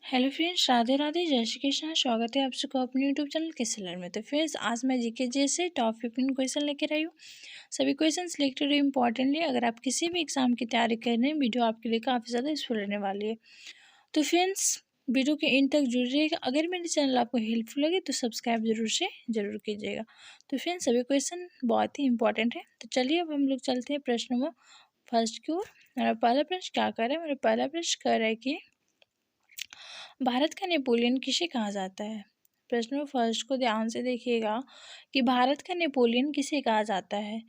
Hello friends, Radhe Radhe, जय श्री कृष्णा। स्वागत है आप सबको अपने यूट्यूब चैनल किसलर में। तो फ्रेंड्स, आज मैं जीके जैसे टॉप 15 क्वेश्चन लेकर आई हूँ। सभी क्वेश्चन सिलेक्टेड इंपॉर्टेंटली। अगर आप किसी भी एग्जाम की तैयारी कर रहे हैं, वीडियो आपके लिए काफ़ी ज़्यादा यूजफुल रहने वाली है। तो फ्रेंड्स, वीडियो के एंड तक जुड़े रहिएगा। अगर मेरे चैनल आपको हेल्पफुल लगे तो सब्सक्राइब जरूर कीजिएगा। तो फ्रेंड्स, सभी क्वेश्चन बहुत ही इंपॉर्टेंट है। तो चलिए अब हम लोग चलते हैं प्रश्न नंबर फर्स्ट की ओर। मेरा पहला प्रश्न क्या कर रहा है? मेरा पहला प्रश्न कर रहा है कि भारत का नेपोलियन किसे कहा जाता है? प्रश्न में फर्स्ट को ध्यान से देखिएगा कि भारत का नेपोलियन किसे कहा जाता है।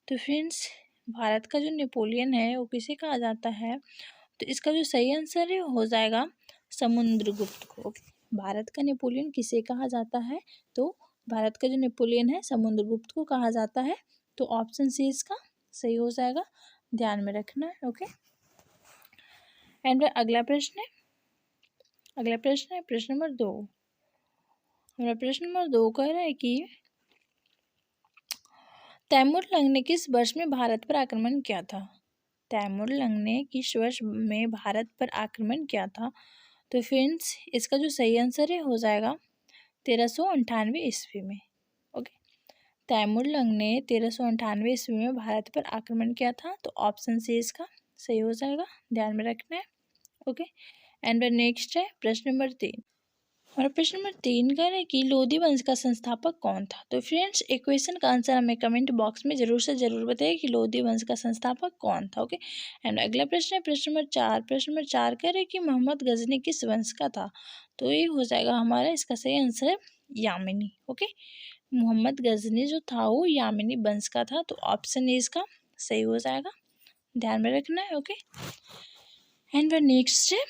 तो फ्रेंड्स, भारत का जो नेपोलियन है वो किसे कहा जाता है? तो इसका जो सही आंसर है हो जाएगा समुद्रगुप्त को। भारत का नेपोलियन किसे कहा जाता है? तो भारत का जो नेपोलियन है समुद्रगुप्त को कहा जाता है। तो ऑप्शन सी इसका सही हो जाएगा, ध्यान में रखना है। ओके, एंड अगला प्रश्न है प्रश्न नंबर 2। हमारा प्रश्न नंबर 2 कह रहा है कि तैमूर लंग ने किस वर्ष में भारत पर आक्रमण किया था? तैमूर लंग ने किस वर्ष में भारत पर आक्रमण किया था? तो फ्रेंड्स, इसका जो सही आंसर है हो जाएगा 1398 ईस्वी में। ओके, तैमूर लंग ने 1398 ईस्वी में भारत पर आक्रमण किया था। तो ऑप्शन सी इसका सही हो जाएगा, ध्यान में रखना है। ओके, एंड नेक्स्ट है प्रश्न नंबर 3। और प्रश्न नंबर 3 कह रहे हैं कि लोधी वंश का संस्थापक कौन था? तो फ्रेंड्स, एक क्वेश्चन का आंसर हमें कमेंट बॉक्स में जरूर से जरूर बताइए कि लोधी वंश का संस्थापक कौन था। ओके, एंड अगला प्रश्न है प्रश्न नंबर 4। प्रश्न नंबर 4 कह रहे हैं कि मोहम्मद गजनी किस वंश का था? तो ये हो जाएगा हमारा इसका सही आंसर है यामिनी। ओके, मोहम्मद गजनी जो था वो यामिनी वंश का था। तो ऑप्शन ए इसका सही हो जाएगा, ध्यान में रखना है। ओके, एंड नेक्स्ट है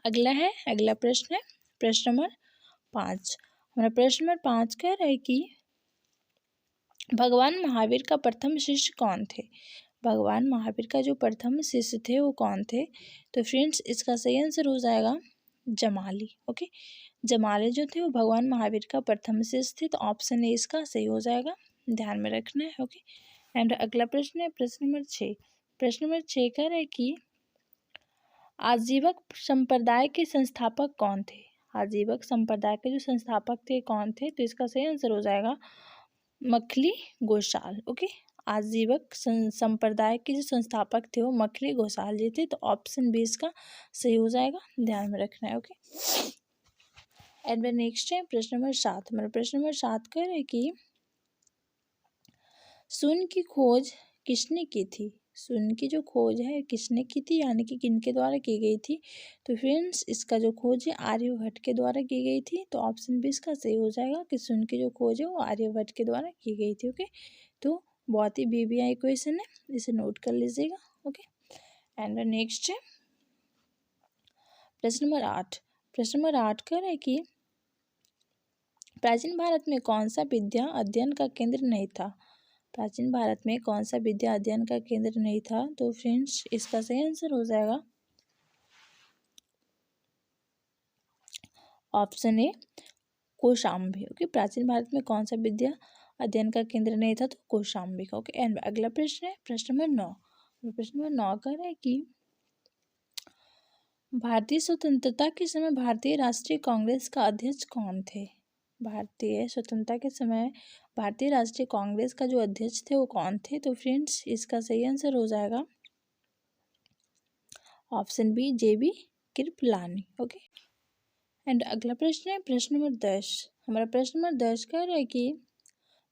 अगला प्रश्न है प्रश्न नंबर 5। हमारा प्रश्न नंबर 5 कह रहा है कि भगवान महावीर का प्रथम शिष्य कौन थे? भगवान महावीर का जो प्रथम शिष्य थे वो कौन थे? तो फ्रेंड्स, इसका सही आंसर हो जाएगा जमाली। ओके, जमाली जो थे वो भगवान महावीर का प्रथम शिष्य थे। तो ऑप्शन ए इसका सही हो जाएगा, ध्यान में रखना है। ओके, एंड अगला प्रश्न है प्रश्न नंबर 6। प्रश्न नंबर 6 कह रहा है कि आजीवक संप्रदाय के संस्थापक कौन थे? आजीवक संप्रदाय के जो संस्थापक थे कौन थे? तो इसका सही आंसर हो जाएगा मखली गोसाल। ओके, आजीवक संप्रदाय के जो संस्थापक थे वो मखली गोसाल जी थे। तो ऑप्शन बी इसका सही हो जाएगा, ध्यान में रखना है। ओके, एंड नेक्स्ट है प्रश्न नंबर 7। हमारा प्रश्न नंबर 7 कह रहे कि शून्य की खोज किसने की थी? शून्य की जो खोज है किसने की थी, यानी कि किनके द्वारा की गई थी? तो फ्रेंड्स, इसका जो खोज है आर्यभट्ट के द्वारा की गई थी। तो ऑप्शन बी इसका सही हो जाएगा कि शून्य की जो खोज है वो आर्यभट्ट के द्वारा की गई थी। ओके, तो बहुत ही बीबीआई क्वेश्चन है, इसे नोट कर लीजिएगा। ओके, एंड नेक्स्ट है प्रश्न नंबर 8। प्रश्न नंबर 8 कह रहे कि प्राचीन भारत में कौन सा विद्या अध्ययन का केंद्र नहीं था? प्राचीन भारत में कौन सा विद्या अध्ययन का केंद्र नहीं था? तो फ्रेंड्स, इसका सही आंसर हो जाएगा ऑप्शन ए कौशाम्बी। ओके, प्राचीन भारत में कौन सा विद्या अध्ययन का केंद्र नहीं था? तो कौशाम्बी का। ओके, एंड अगला प्रश्न है प्रश्न नंबर 9। प्रश्न नंबर 9 कह रहा है कि भारतीय स्वतंत्रता के समय भारतीय राष्ट्रीय कांग्रेस का अध्यक्ष कौन थे? भारतीय स्वतंत्रता के समय भारतीय राष्ट्रीय कांग्रेस का जो अध्यक्ष थे वो कौन थे? तो फ्रेंड्स, इसका सही आंसर हो जाएगा option B JB Kripalani. Okay, and अगला प्रश्न है प्रश्न नंबर 10। हमारा प्रश्न नंबर 10 कह रहा है कि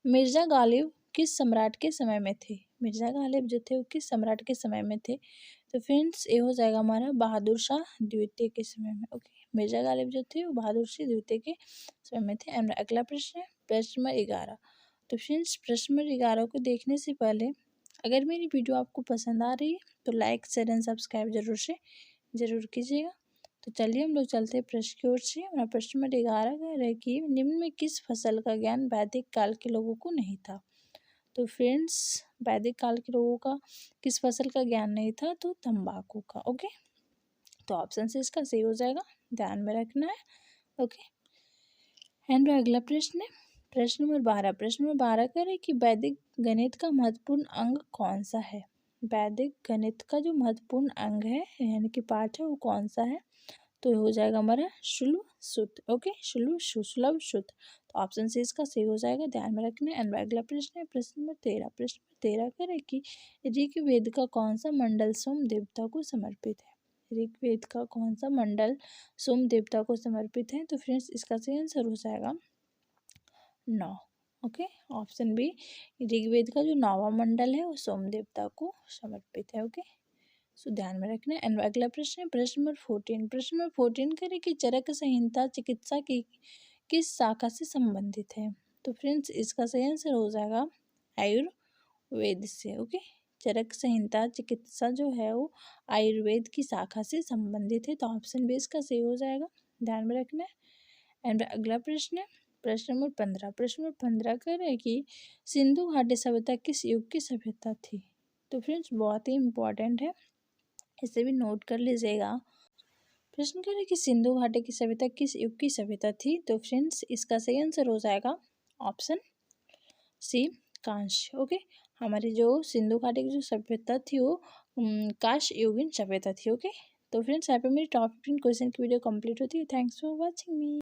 मिर्जा गालिब किस सम्राट के समय में थे? मिर्जा गालिब जो थे वो किस सम्राट के समय में थे? तो फ्रेंड्स, ये हो जाएगा हमारा बहादुर शाह द्वितीय के समय में। ओके, मिर्जा गालिब जो थे वो बहादुर शाह द्वितीय के समय में थे। एंड अगला प्रश्न है प्रश्न नंबर 11। तो फ्रेंड्स, प्रश्न नंबर 11 को देखने से पहले अगर मेरी वीडियो आपको पसंद आ रही है तो लाइक शेयर एंड सब्सक्राइब जरूर कीजिएगा। तो चलिए हम लोग चलते हैं प्रश्न की ओर से। हमारा प्रश्न नंबर 11 कह रहा है कि निम्न में किस फसल का ज्ञान वैदिक काल के लोगों को नहीं था? तो फ्रेंड्स, वैदिक काल के लोगों का किस फसल का ज्ञान नहीं था? तो तंबाकू का। ओके, तो ऑप्शन से इसका सही हो जाएगा, ध्यान में रखना है। ओके, एंड अगला प्रश्न है प्रश्न नंबर 12। प्रश्न नंबर 12 कह रहे हैं कि वैदिक गणित का महत्वपूर्ण अंग कौन सा है? वैदिक गणित का जो महत्वपूर्ण अंग है यानी कि पाठ है वो कौन सा है? तो हो जाएगा हमारा शुलभ शुद्ध। ओके, शुलभ सुलभ शुद्ध, तो ऑप्शन सी इसका सही हो जाएगा, ध्यान में रखना। एंड अगला प्रश्न है प्रश्न नंबर 13। प्रश्न नंबर 13 करें कि ऋग्वेद का कौन सा मंडल सोम देवता को समर्पित है। ऋग्वेद का कौन सा मंडल सोम देवता को समर्पित है। तो फ्रेंड्स इसका सही आंसर हो जाएगा 9। ओके, ऑप्शन बी, ऋग्वेद का जो 9वां मंडल है वो सोम देवता को समर्पित है। ओके, सो ध्यान में रखना। एंड अगला प्रश्न है प्रश्न नंबर 14। प्रश्न नंबर 14 करें कि चरक संहिता चिकित्सा की किस शाखा से संबंधित है। तो फ्रेंड्स इसका सही आंसर हो जाएगा आयुर्वेद से। ओके, चरक संहिता चिकित्सा जो है वो आयुर्वेद की शाखा से संबंधित है, तो ऑप्शन बी इसका सही हो जाएगा, ध्यान में रखना है। एंड अगला प्रश्न है प्रश्न नंबर 15। प्रश्न नंबर 15 करें कि सिंधु घाटी सभ्यता किस युग की सभ्यता थी। तो फ्रेंड्स बहुत ही इंपॉर्टेंट है, इसे भी नोट कर लीजिएगा। प्रश्न करें कि सिंधु घाटी की सभ्यता किस युग की सभ्यता थी। तो फ्रेंड्स इसका सही आंसर हो जाएगा ऑप्शन सी, कांस्य। ओके, हमारी जो सिंधु घाटी की जो सभ्यता थी वो कांस्य युगीन सभ्यता थी। ओके, तो फ्रेंड्स यहाँ पे मेरी टॉप 15 क्वेश्चन की वीडियो कंप्लीट होती है। Thanks for watching me.